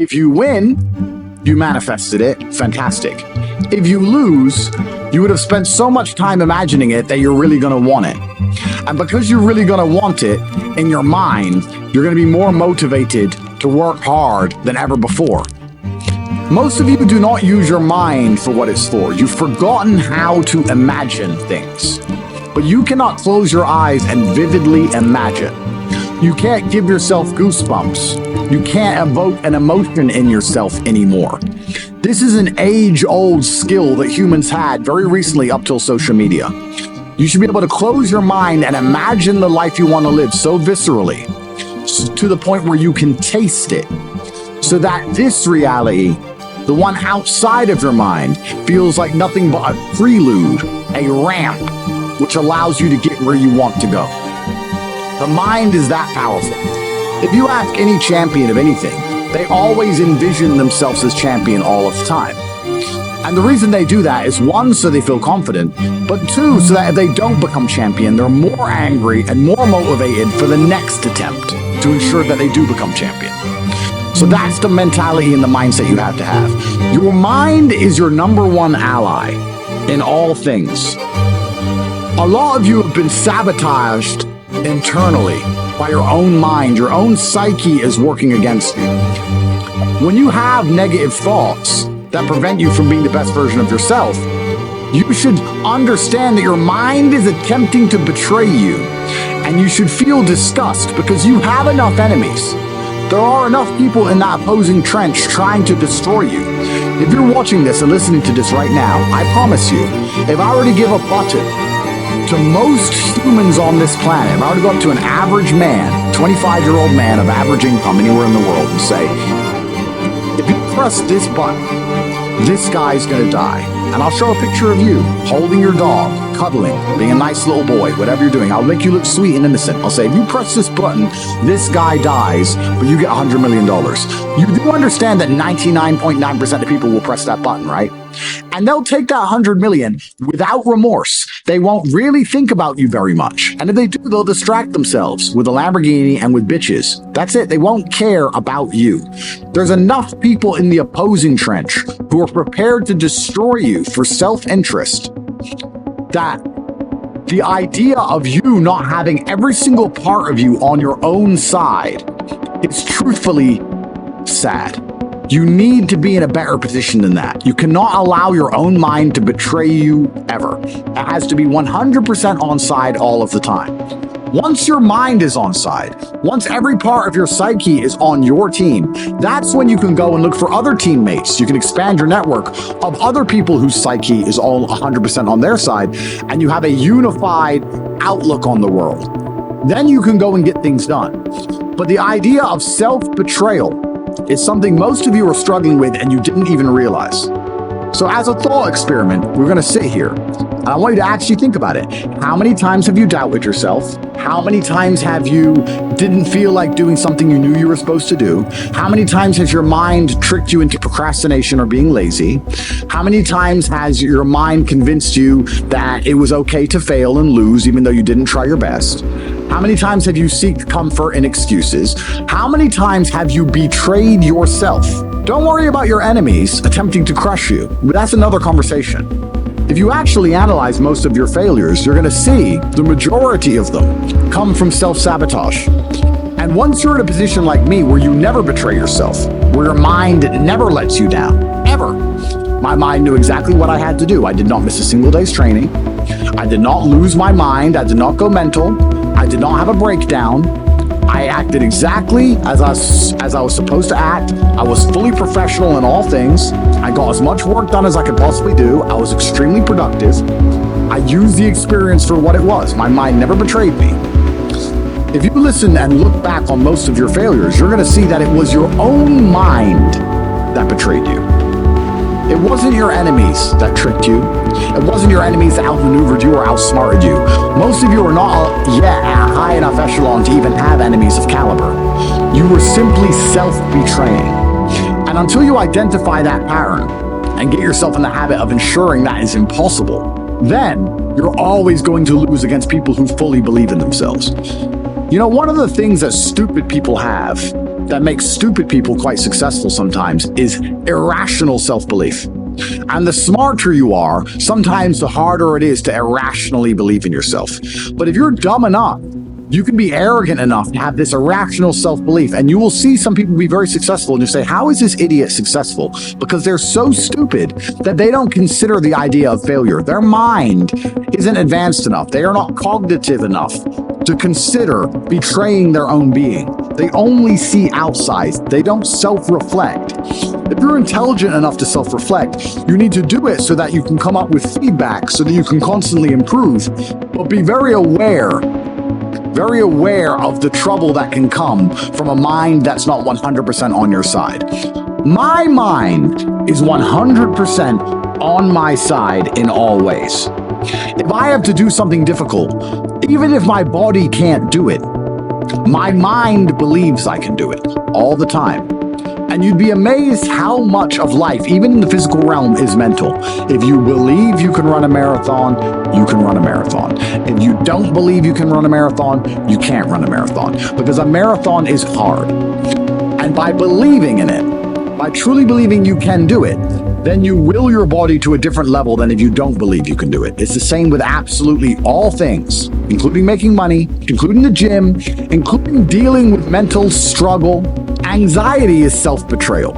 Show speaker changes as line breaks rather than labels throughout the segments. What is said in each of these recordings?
If you win, you manifested it. Fantastic. If you lose, you would have spent so much time imagining it that you're really going to want it. And because you're really going to want it in your mind, you're going to be more motivated to work hard than ever before. Most of you do not use your mind for what it's for. You've forgotten how to imagine things. But you cannot close your eyes and vividly imagine. You can't give yourself goosebumps. You can't evoke an emotion in yourself anymore. This is an age-old skill that humans had very recently up till social media. You should be able to close your mind and imagine the life you want to live so viscerally, to the point where you can taste it, so that this reality, the one outside of your mind, feels like nothing but a prelude, a ramp, which allows you to get where you want to go. The mind is that powerful. If you ask any champion of anything, they always envision themselves as champion all of the time. And the reason they do that is, one, so they feel confident, but two, so that if they don't become champion, they're more angry and more motivated for the next attempt to ensure that they do become champion. So that's the mentality and the mindset you have to have. Your mind is your number one ally in all things. A lot of you have been sabotaged internally by your own mind. Your own psyche is working against you. When you have negative thoughts that prevent you from being the best version of yourself, you should understand that your mind is attempting to betray you, and you should feel disgust because you have enough enemies. There are enough people in that opposing trench trying to destroy you. If you're watching this and listening to this right now, I promise you, if I were to give a button to most humans on this planet, if I were to go up to an average man, 25-year-old man of average income anywhere in the world, and say, if you press this button, this guy's gonna die. And I'll show a picture of you holding your dog, cuddling, being a nice little boy, whatever you're doing. I'll make you look sweet and innocent. I'll say, if you press this button, this guy dies, but you get $100 million. You do understand that 99.9% of people will press that button, right? And they'll take that 100 million without remorse. They won't really think about you very much. And if they do, they'll distract themselves with a Lamborghini and with bitches. That's it. They won't care about you. There's enough people in the opposing trench who are prepared to destroy you for self-interest that the idea of you not having every single part of you on your own side is truthfully sad. You need to be in a better position than that. You cannot allow your own mind to betray you ever. It has to be 100% on side all of the time. Once your mind is on side, once every part of your psyche is on your team, that's when you can go and look for other teammates. You can expand your network of other people whose psyche is all 100% on their side, and you have a unified outlook on the world. Then you can go and get things done. But the idea of self-betrayal is something most of you are struggling with and you didn't even realize. So as a thought experiment, we're going to sit here and I want you to actually think about it. How many times have you doubted yourself? How many times have you didn't feel like doing something you knew you were supposed to do? How many times has your mind tricked you into procrastination or being lazy? How many times has your mind convinced you that it was okay to fail and lose even though you didn't try your best? How many times have you sought comfort in excuses? How many times have you betrayed yourself? Don't worry about your enemies attempting to crush you. That's another conversation. If you actually analyze most of your failures, you're going to see the majority of them come from self-sabotage. And once you're in a position like me where you never betray yourself, where your mind never lets you down, ever. My mind knew exactly what I had to do. I did not miss a single day's training. I did not lose my mind. I did not go mental. I did not have a breakdown. I acted exactly as I was supposed to act. I was fully professional in all things. I got as much work done as I could possibly do. I was extremely productive. I used the experience for what it was. My mind never betrayed me. If you listen and look back on most of your failures, you're going to see that it was your own mind that betrayed you. It wasn't your enemies that tricked you. It wasn't your enemies that outmaneuvered you or outsmarted you. Most of you are not yet at a high enough echelon to even have enemies of caliber. You were simply self-betraying. And until you identify that pattern and get yourself in the habit of ensuring that is impossible, then you're always going to lose against people who fully believe in themselves. You know, one of the things that stupid people have that makes stupid people quite successful sometimes is irrational self-belief. And the smarter you are, sometimes the harder it is to irrationally believe in yourself. But if you're dumb enough, you can be arrogant enough to have this irrational self-belief, and you will see some people be very successful, and you say, how is this idiot successful? Because they're so stupid that they don't consider the idea of failure. Their mind isn't advanced enough. They are not cognitive enough to consider betraying their own being. They only see outside. They don't self-reflect. If you're intelligent enough to self-reflect, you need to do it so that you can come up with feedback, so that you can constantly improve, but be very aware of the trouble that can come from a mind that's not 100% on your side. My mind is 100% on my side in all ways. If I have to do something difficult, even if my body can't do it, my mind believes I can do it all the time. And you'd be amazed how much of life, even in the physical realm, is mental. If you believe you can run a marathon, you can run a marathon. If you don't believe you can run a marathon, you can't run a marathon. Because a marathon is hard. And by believing in it, by truly believing you can do it, then you will your body to a different level than if you don't believe you can do it. It's the same with absolutely all things, including making money, including the gym, including dealing with mental struggle. Anxiety is self-betrayal.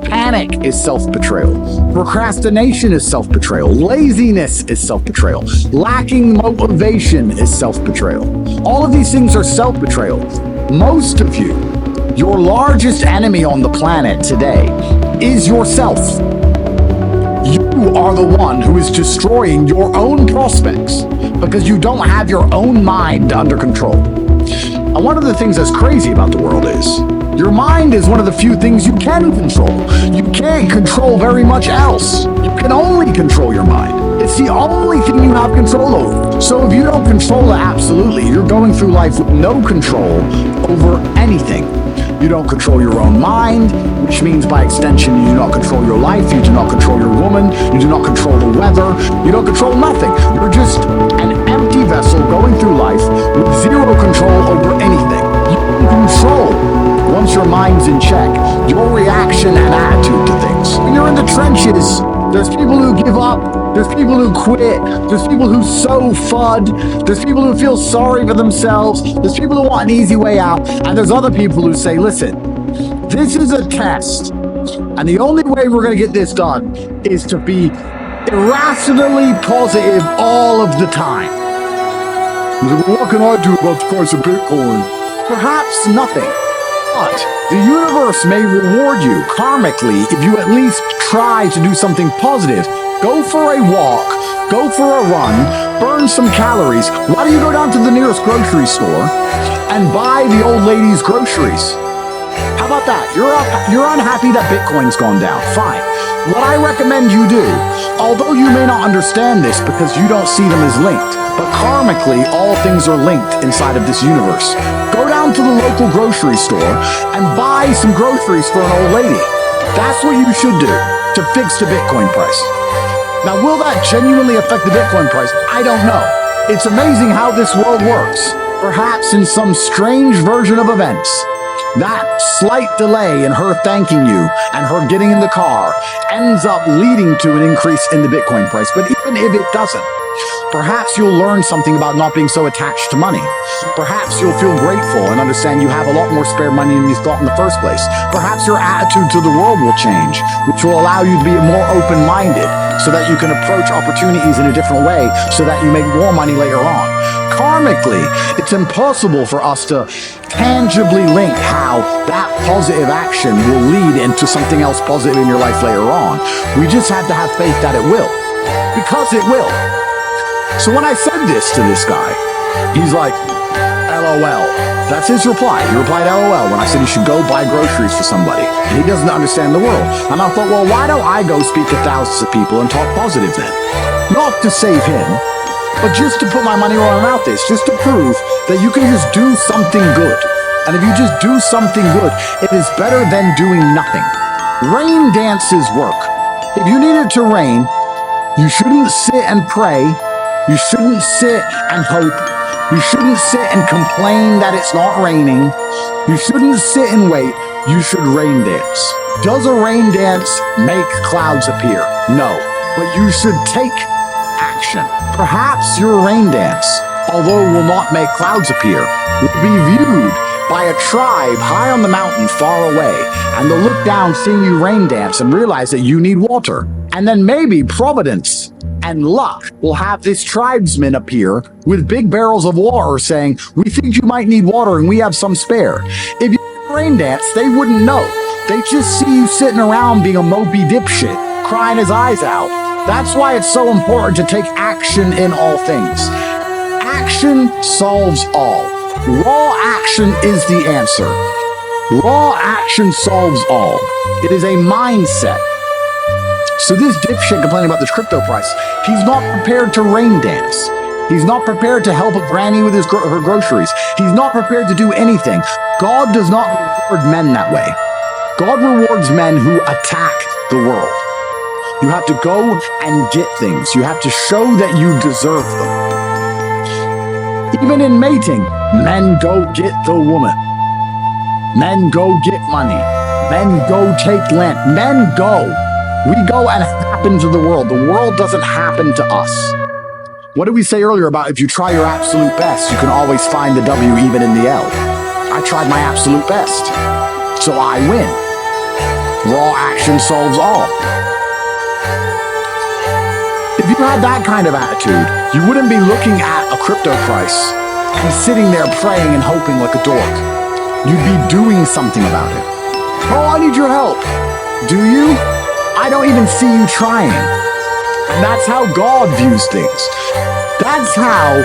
Panic is self-betrayal. Procrastination is self-betrayal. Laziness is self-betrayal. Lacking motivation is self-betrayal. All of these things are self-betrayal. Most of you, your largest enemy on the planet today is yourself. You are the one who is destroying your own prospects because you don't have your own mind under control. And one of the things that's crazy about the world is your mind is one of the few things you can control. You can't control very much else. You can only control your mind. It's the only thing you have control over. So if you don't control it absolutely, you're going through life with no control over anything. You don't control your own mind, which means by extension, you do not control your life, you do not control your woman, you do not control the weather, you don't control nothing. You're just an empty vessel going through life with zero control over anything. You can control, once your mind's in check, your reaction and attitude to things. When you're in the trenches, there's people who give up, there's people who quit, there's people who sow FUD, there's people who feel sorry for themselves, there's people who want an easy way out, and there's other people who say, listen, this is a test, and the only way we're going to get this done is to be irrationally positive all of the time. What can I do about the price of Bitcoin? Perhaps nothing. But the universe may reward you karmically if you at least try to do something positive. Go for a walk, go for a run, burn some calories. Why don't you go down to the nearest grocery store and buy the old lady's groceries? How about that? You're unhappy that Bitcoin's gone down. Fine. What I recommend you do, although you may not understand this because you don't see them as linked, but karmically, all things are linked inside of this universe. Go down to the local grocery store and buy some groceries for an old lady. That's what you should do to fix the Bitcoin price. Now, will that genuinely affect the Bitcoin price? I don't know. It's amazing how this world works. Perhaps in some strange version of events, that slight delay in her thanking you and her getting in the car ends up leading to an increase in the Bitcoin price. But even if it doesn't, perhaps you'll learn something about not being so attached to money. Perhaps you'll feel grateful and understand you have a lot more spare money than you thought in the first place. Perhaps your attitude to the world will change, which will allow you to be more open-minded so that you can approach opportunities in a different way so that you make more money later on. Karmically, it's impossible for us to tangibly link how that positive action will lead into something else positive in your life later on. We just have to have faith that it will, because it will. So when I said this to this guy, he's like, LOL. That's his reply. He replied LOL when I said he should go buy groceries for somebody. And he doesn't understand the world. And I thought, well, why don't I go speak to thousands of people and talk positive then? Not to save him, but just to put my money where my mouth is, just to prove that you can just do something good. And if you just do something good, it is better than doing nothing. Rain dances work. If you need it to rain, you shouldn't sit and pray. You shouldn't sit and hope. You shouldn't sit and complain that it's not raining. You shouldn't sit and wait. you should rain dance. Does a rain dance make clouds appear? No. But you should take action. Perhaps your rain dance, although will not make clouds appear, will be viewed by a tribe high on the mountain far away, and they'll look down seeing you rain dance and realize that you need water. And then maybe Providence and luck will have this tribesman appear with big barrels of water saying, we think you might need water and we have some spare. If you rain dance, they wouldn't know. They just see you sitting around being a mopey dipshit, crying his eyes out. That's why it's so important to take action in all things. Action solves all. Raw action is the answer. Raw action solves all. It is a mindset. So this dipshit complaining about this crypto price, he's not prepared to rain dance. He's not prepared to help a granny with her groceries. He's not prepared to do anything. God does not reward men that way. God rewards men who attack the world. You have to go and get things. You have to show that you deserve them. Even in mating, men go get the woman. Men go get money. Men go take land. Men go. We go and happen to the world. The world doesn't happen to us. What did we say earlier about if you try your absolute best, you can always find the W even in the L? I tried my absolute best, so I win. Raw action solves all. If you had that kind of attitude, you wouldn't be looking at a crypto price and sitting there praying and hoping like a dork. You'd be doing something about it. Oh, I need your help. Do you? I don't even see you trying. And that's how God views things. That's how,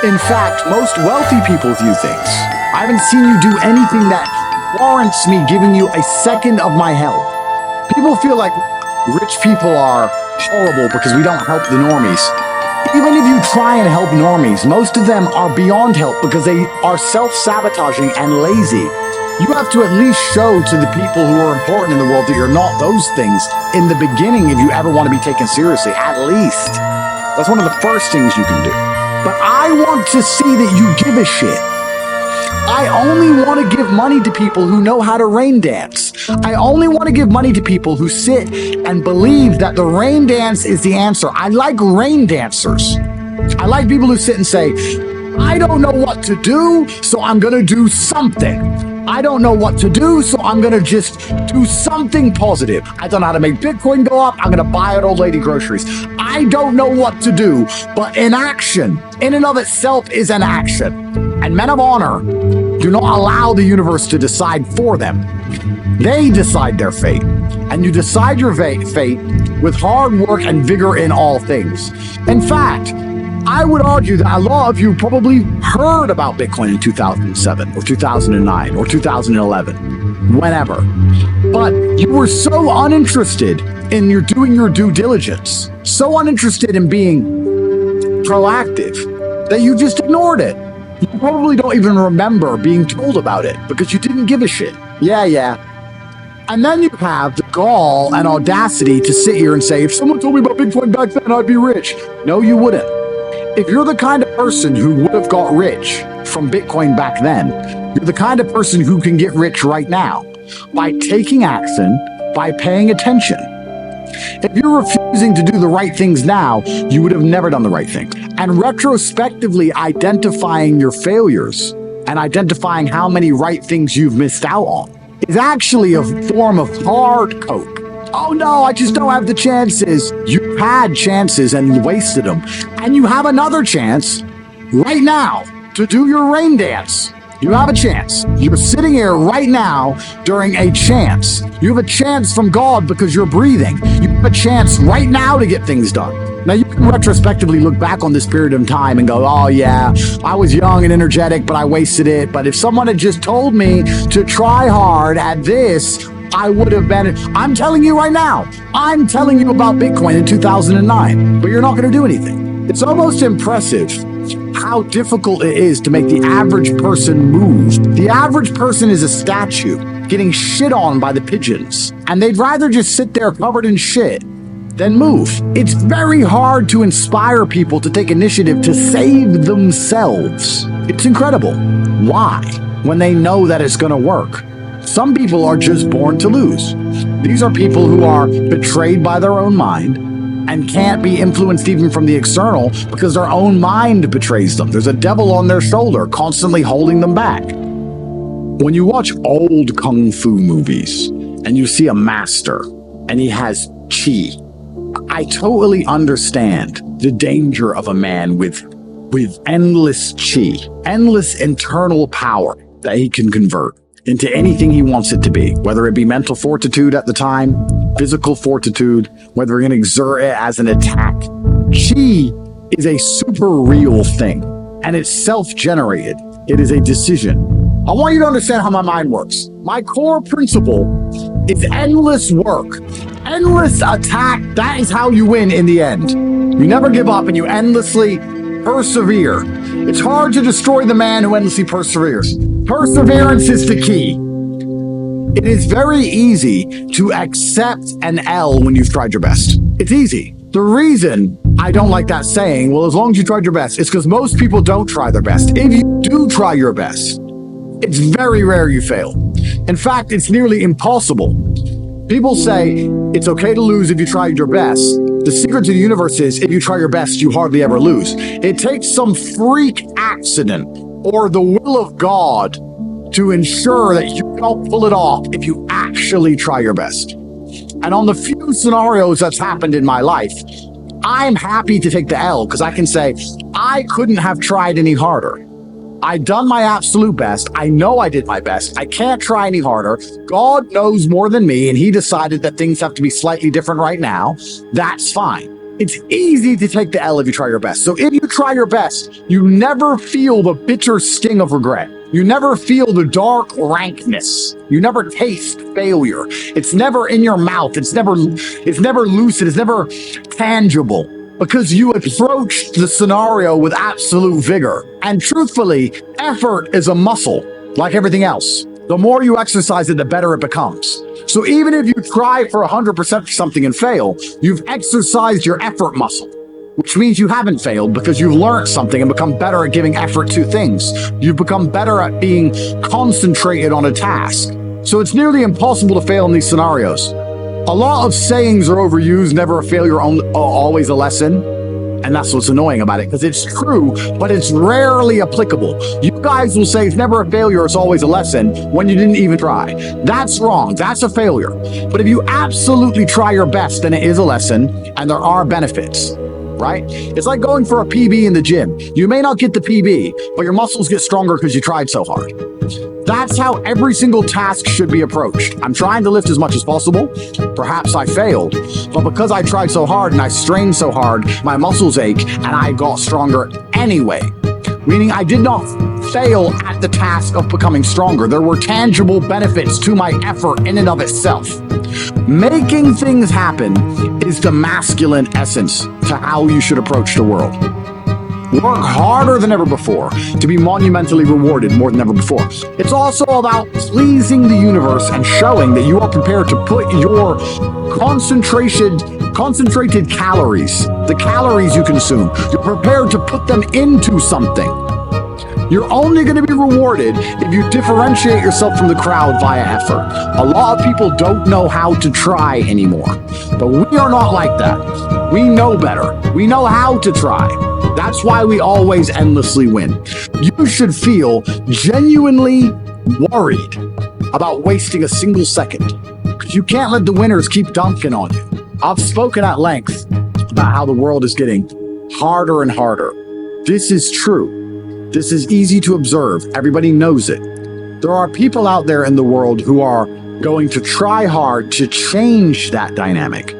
in fact, most wealthy people view things. I haven't seen you do anything that warrants me giving you a second of my help. People feel like rich people are horrible because we don't help the normies. Even if you try and help normies, most of them are beyond help because they are self-sabotaging and lazy. You have to at least show to the people who are important in the world that you're not those things in the beginning if you ever want to be taken seriously, at least. That's one of the first things you can do. But I want to see that you give a shit. I only want to give money to people who know how to rain dance. I only want to give money to people who sit and believe that the rain dance is the answer. I like rain dancers. I like people who sit and say, I don't know what to do, so I'm going to do something. I don't know what to do, so I'm going to just do something positive. I don't know how to make Bitcoin go up. I'm going to buy an old lady groceries. I don't know what to do, but inaction in and of itself is an action. And men of honor do not allow the universe to decide for them. They decide their fate. And you decide your fate with hard work and vigor in all things. In fact, I would argue that a lot of you probably heard about Bitcoin in 2007 or 2009 or 2011, whenever. But you were so uninterested in doing your due diligence, so uninterested in being proactive that you just ignored it. You probably don't even remember being told about it because you didn't give a shit. Yeah. And then you have the gall and audacity to sit here and say, if someone told me about Bitcoin back then, I'd be rich. No, you wouldn't. If you're the kind of person who would have got rich from Bitcoin back then, you're the kind of person who can get rich right now by taking action, by paying attention. If you're refusing to do the right things now, you would have never done the right thing. And retrospectively identifying your failures and identifying how many right things you've missed out on is actually a form of hard cope. Oh no, I just don't have the chances. You had chances and wasted them. And you have another chance right now to do your rain dance. You have a chance. You're sitting here right now during a chance. You have a chance from God because you're breathing. You have a chance right now to get things done. Now, you can retrospectively look back on this period of time and go, oh yeah, I was young and energetic, but I wasted it. But if someone had just told me to try hard at this, I would have been. I'm telling you right now, I'm telling you about Bitcoin in 2009, but you're not going to do anything. It's almost impressive how difficult it is to make the average person move. The average person is a statue getting shit on by the pigeons, and they'd rather just sit there covered in shit than move. It's very hard to inspire people to take initiative to save themselves. It's incredible. Why? When they know that it's going to work. Some people are just born to lose. These are people who are betrayed by their own mind and can't be influenced even from the external because their own mind betrays them. There's a devil on their shoulder constantly holding them back. When you watch old kung fu movies and you see a master and he has chi, I totally understand the danger of a man with endless chi, endless internal power that he can convert into anything he wants it to be, whether it be mental fortitude at the time, physical fortitude, whether you're going to exert it as an attack. Chi is a super real thing, and it's self-generated. It is a decision. I want you to understand how my mind works. My core principle is endless work, endless attack. That is how you win in the end. You never give up and you endlessly persevere. It's hard to destroy the man who endlessly perseveres. Perseverance is the key. It is very easy to accept an L when you've tried your best. It's easy. The reason I don't like that saying, well, as long as you tried your best, is because most people don't try their best. If you do try your best, it's very rare you fail. In fact, it's nearly impossible. People say it's okay to lose if you tried your best. The secret to the universe is if you try your best, you hardly ever lose. It takes some freak accident or the will of God to ensure that you don't pull it off if you actually try your best. And on the few scenarios that's happened in my life, I'm happy to take the L because I can say I couldn't have tried any harder. I done my absolute best. I know I did my best. I can't try any harder. God knows more than me, and he decided that things have to be slightly different right now. That's fine. It's easy to take the L if you try your best. So if you try your best, you never feel the bitter sting of regret. You never feel the dark rankness. You never taste failure. It's never in your mouth. It's never lucid. It's never tangible. Because you approached the scenario with absolute vigor. And truthfully, effort is a muscle, like everything else. The more you exercise it, the better it becomes. So even if you try for 100% for something and fail, you've exercised your effort muscle, which means you haven't failed because you've learned something and become better at giving effort to things. You've become better at being concentrated on a task. So it's nearly impossible to fail in these scenarios. A lot of sayings are overused, never a failure, always a lesson. And that's what's annoying about it, because it's true, but it's rarely applicable. You guys will say it's never a failure, it's always a lesson, when you didn't even try. That's wrong. That's a failure. But if you absolutely try your best, then it is a lesson, and there are benefits, right? It's like going for a PB in the gym. You may not get the PB, but your muscles get stronger because you tried so hard. That's how every single task should be approached. I'm trying to lift as much as possible. Perhaps I failed, but because I tried so hard and I strained so hard, my muscles ache and I got stronger anyway. Meaning I did not fail at the task of becoming stronger. There were tangible benefits to my effort in and of itself. Making things happen is the masculine essence to how you should approach the world. Work harder than ever before to be monumentally rewarded more than ever before. It's also about pleasing the universe and showing that you are prepared to put your concentrated calories, the calories you consume, you're prepared to put them into something. You're only going to be rewarded if you differentiate yourself from the crowd via effort. A lot of people don't know how to try anymore, but we are not like that. We know better. We know how to try. That's why we always endlessly win. You should feel genuinely worried about wasting a single second, because you can't let the winners keep dunking on you. I've spoken at length about how the world is getting harder and harder. This is true. This is easy to observe. Everybody knows it. There are people out there in the world who are going to try hard to change that dynamic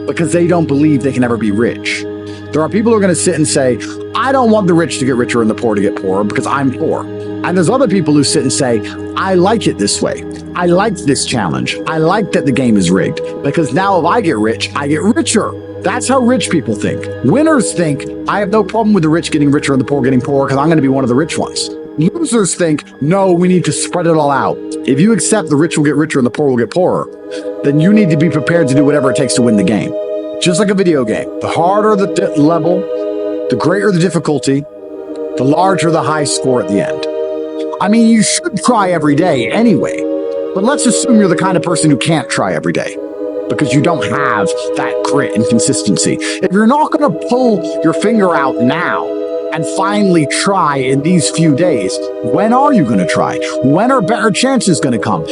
because they don't believe they can ever be rich. There are people who are going to sit and say, I don't want the rich to get richer and the poor to get poorer because I'm poor. And there's other people who sit and say, I like it this way. I like this challenge. I like that the game is rigged because now if I get rich, I get richer. That's how rich people think. Winners think, I have no problem with the rich getting richer and the poor getting poorer because I'm going to be one of the rich ones. Losers think, no, we need to spread it all out. If you accept the rich will get richer and the poor will get poorer, then you need to be prepared to do whatever it takes to win the game. Just like a video game. The harder the level, the greater the difficulty, the larger the high score at the end. I mean, you should try every day anyway. But let's assume you're the kind of person who can't try every day because you don't have that grit and consistency. If you're not going to pull your finger out now and finally try in these few days, when are you going to try? When are better chances going to come?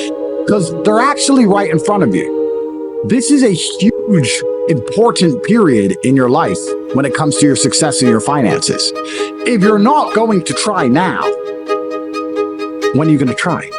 Because they're actually right in front of you. This is a huge, important period in your life when it comes to your success and your finances. If you're not going to try now, when are you going to try?